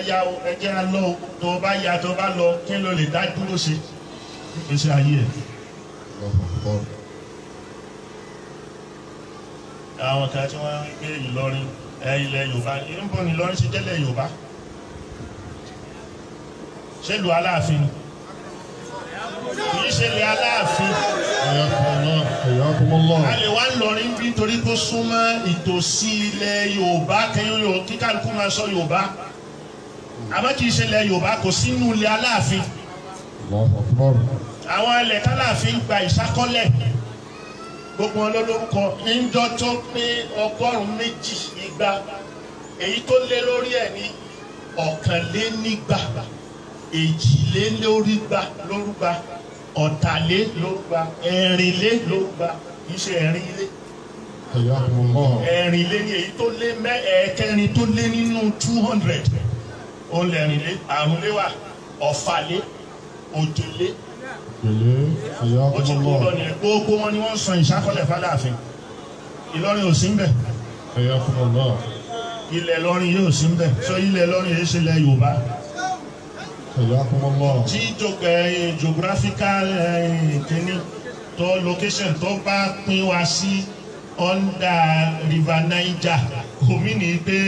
yá o ẹjẹ́ á lọ tó bá yá tó bá lọ kí ló lè dá dúró ṣe ìgbésí ayé ẹ̀. àwọn kan tí wọ́n ń gbé Ìlọrin ilẹ̀ Yorùbá níbo ni Ìlọrin ṣe jẹ́lẹ̀ Yorùbá ṣé ìlú Aláàfin kìí ṣe ilẹ̀ Aláàfin. a lè wá Ìlọrin bí torí kó súnmọ́ ìtòsí ilẹ̀ Yorùbá kí kálukú máa sọ Yorùbá àmọ́ kìí ṣe ilẹ̀ Yorùbá kò sínú ilẹ̀ Aláàfin. àwọn ilẹ̀ tAláàfin gba ìṣákọ́lẹ̀ gbogbo wọn lórúkọ níjọ́ tó pé 200 èyí tó lé lórí ẹ̀ ní 100 èjìlélórúgba 400 ẹ̀rìnlélórúgba iṣẹ́ ẹ̀rìnlé ẹ̀rìnlé ní èyí tó lé ẹ̀ẹ̀kẹrin tó lé nínú 200 òun lẹ̀rìnlé àrùnléwà ọ̀fàlé òjòlé ó ti kú lọ nìyẹn gbogbo wọn ni wọ́n san ìṣákọ́lẹ̀ f'Aláàfin. Ìlọrin ò sí ń bẹ̀ ilẹ̀ Ìlọrin yóò sí ń bẹ̀ sọ ilẹ̀ Ìlọrin yìí ṣe ilẹ̀ Yorùbá tí geographical kìíní tó location tó bá pín wa sí under River Niger omi ní pé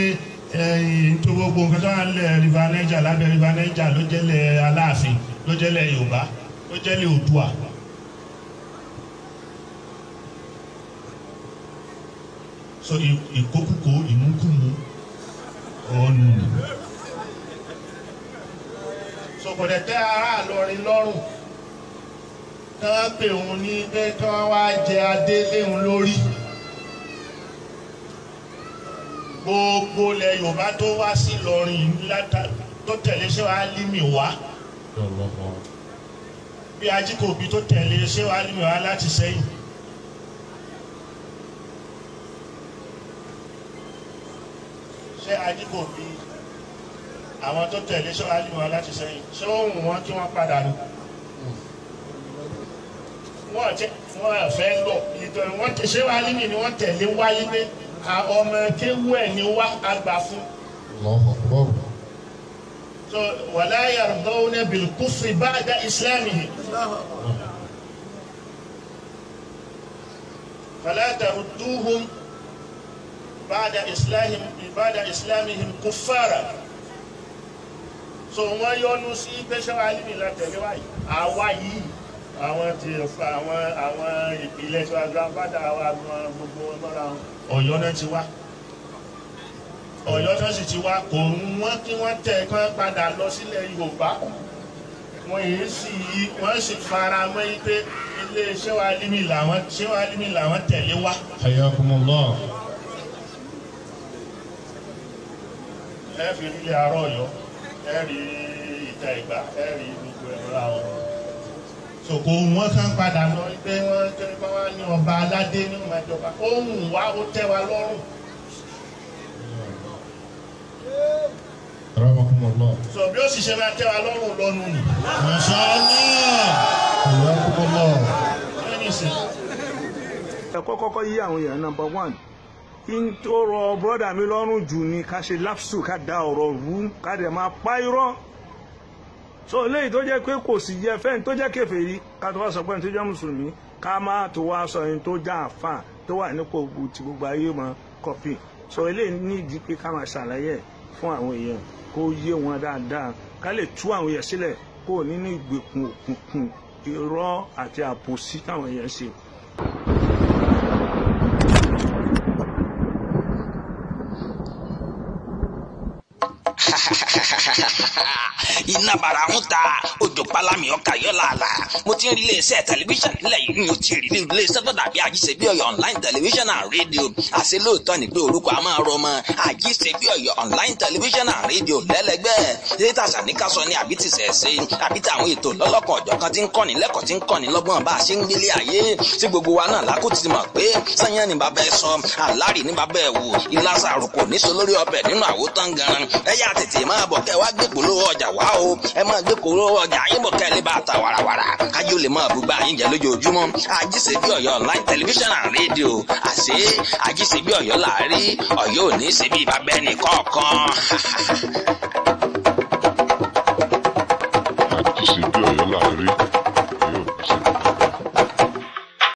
tó gbogbo nǹkan tó wà nílẹ̀ River Niger lábẹ́ River Niger ló jẹ́lẹ̀ Aláàfin ló jẹ́lẹ̀ Yorùbá ló jẹ́lẹ̀ Oòduà. So ìkókúkó ìmúkúmu ọ̀nù. So kò dẹ̀ tẹ́ ará Ìlọrin lọ́rùn kí wọ́n pè òun ní pé kí wọ́n wá jẹ adé léhun lórí. Gbogbo ilẹ̀ Yorùbá tó wá sí Ìlọrin tó tẹ̀lé Ṣéhù Álímì wá bí Ajíkòbí tó tẹ̀lé Ṣéhù Álímì wá láti Ṣẹ́yìn. Ṣé Ajíkòbí àwọn tó tẹ̀lé Ṣéhù Álímì wá láti Ṣẹ́yìn ṣé ó wù wọ́n kí wọ́n padà ní? Wọ́n fẹ́ lọ Ṣéhù Álímì ni wọ́n tẹ̀lé wáyé pé ọmọ kéwú ẹ̀ ni wá àgbà fún. So wala yardawna bil kufri ba'da islamihim. Fala tarudduhum ba'da islamihim kuffara. So wọ́n yọ́nú sí pé Ṣéhù Álímì la tẹ̀lé wáyé àwa yìí àwọn ti fa àwọn ìpìlẹ̀ tí wọ́n grandfather wa gbogbo wọn lọ́ra Ọ̀yọ́ náà ti wá Ọ̀yọ́ náà sì ti wá kò wọ́n kí wọ́n tẹ̀ kí wọ́n padà lọ sílẹ̀ Yorùbá wọ́n sì fara mọ́ yí pé ilé Ṣéhù Álímì làwọn tẹ̀lé wá. Hayyakumullah. ẹ fi ilé arọ Ọ̀yọ́ ẹ rí Ìta Ìgbà ẹ rí gbogbo ẹ̀rọ àwọn sòkò wọn kàn padà lọ pé wọn tẹ́lẹ̀ bá wà ní ọba aládé ní ọmọ ìjọba ohun wa ó tẹ́ wa lọ́rùn. sọ bí ó sì ṣe máa tẹ́ wa lọ́rùn lọ́nu nì. ẹ kọ́kọ́ yí àwọn èèyàn number 1 kí n tó rọ bọ́dà mi lọ́rùn jù ní ká ṣe lápsù ká da ọ̀rọ̀ rú ká dẹ̀ máa pa irọ́. So léyìí tó jẹ́ pé kò sì yẹ fẹ́ni tó jẹ́ kèfèrí ká tó wá sọ pé ẹni tó jẹ́ mùsùlùmí ká má tó wá sọ ẹni tó já àfà tó wà nípò tí gbogbo ayé mọ kọpì. So eléyìí nídìí pé ká máa ṣàlàyé fún àwọn èèyàn kó yé wọn dáadáa ká lè tú àwọn èèyàn sílẹ̀ kó nínú ìgbèkùn òkùnkùn irọ́ àti àbòsí táwọn èèyàn ṣe. iná bara ń ta òjò pálámì ọkà yọ làálà mo ti ń rí iléeṣẹ́ tẹlifíṣàn nílẹ̀ yìí ni o ti rí iléeṣẹ́ tó dàbí Ajíṣebí Ọ̀yọ́ online television and radio àṣẹ lóòótọ́ ni pé orúkọ a máa rọ ọmọ Ajíṣebí Ọ̀yọ́ online television and radio lẹ́lẹ́gbẹ́ létà sàníkàsọ ni àbí ti sẹ̀ẹ́sẹ́ àbí ti àwọn ètò lọ́lọ́kan ọ̀jọ̀kan tí ń kọ́ni lẹ́kọ̀ọ́ tí ń kọ́ni lọ́gbọ́n bá a ṣe ń gbélé ayé tí gbogbo wa náà lákòó ti mọ̀ pé sanyán ni bàbá ẹ sọ àlárì ní bàbá ẹ wò ìlàsà àrùkò níṣó lórí ọbẹ̀ nínú àwòtán ganan ẹ̀yà tètè máa bọ̀ kẹ́ wá gbé polówó ọjà wá o ẹ máa gbé polówó ọjà yín bọ̀ kẹ́ ẹ lè bá ta wàràwàrà kájí ó lè máa bùgbà yín jẹ lójoojúmọ́ Ajíṣebí Ọ̀yọ́ online television and radio àṣé Ajíṣebí Ọ̀yọ́ làárí Ọ̀yọ́ ò ní ṣe bí bàbá ẹnì kọ̀ọ̀kan. Ọ̀yọ́ là ń rí.